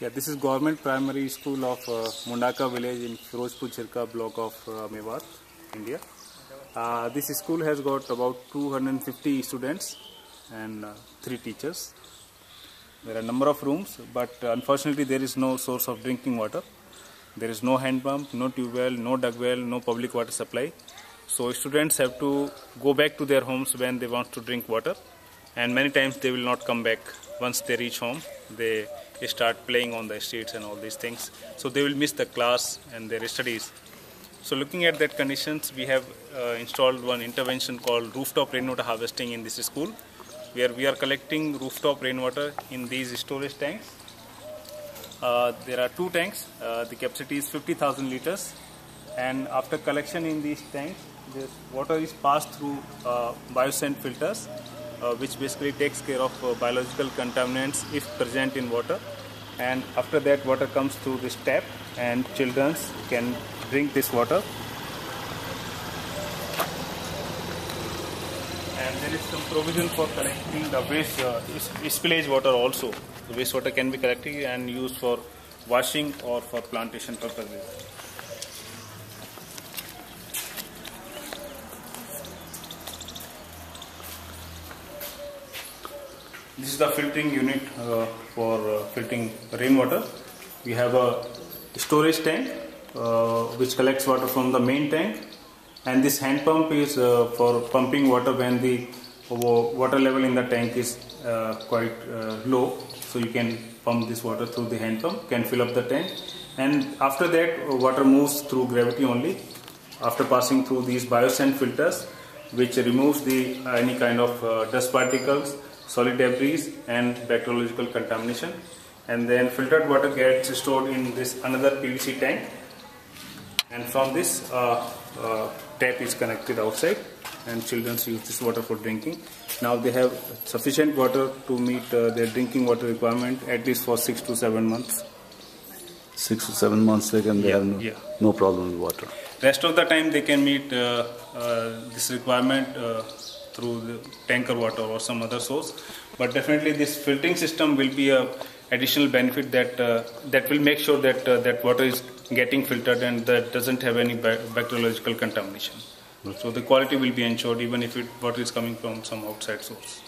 Yeah, this is Government Primary School of Mundaka village in Firozpur Chirka block of Mewat, India. This school has got about 250 students and 3 teachers. There are a number of rooms, but unfortunately there is no source of drinking water. There is no hand pump, no tube well, no dug well, no public water supply. So students have to go back to their homes when they want to drink water, and many times they will not come back. Once they reach home, they start playing on the streets and all these things. So they will miss the class and their studies. So looking at that conditions, we have installed one intervention called rooftop rainwater harvesting in this school, where we are collecting rooftop rainwater in these storage tanks. There are 2 tanks. The capacity is 50,000 liters, and after collection in these tanks, this water is passed through biosand filters, which basically takes care of biological contaminants if present in water. And after that, water comes through this tap, and children can drink this water. And there is some provision for collecting the waste spillage water also. The wastewater can be collected and used for washing or for plantation purposes. This is the filtering unit for filtering rainwater. We have a storage tank which collects water from the main tank, and this hand pump is for pumping water when the water level in the tank is quite low. So you can pump this water through the hand pump, can fill up the tank, and after that water moves through gravity only after passing through these biosand filters, which removes the any kind of dust particles, solid debris and bacteriological contamination. And then filtered water gets stored in this another PVC tank, and from this tap is connected outside, and children use this water for drinking. Now they have sufficient water to meet their drinking water requirement at least for 6 to 7 months. 6 to 7 months they can have no problem with water. Rest of the time they can meet this requirement through the tanker water or some other source. But definitely this filtering system will be a additional benefit that will make sure that that water is getting filtered and that doesn't have any bacteriological contamination. So the quality will be ensured even if water is coming from some outside source.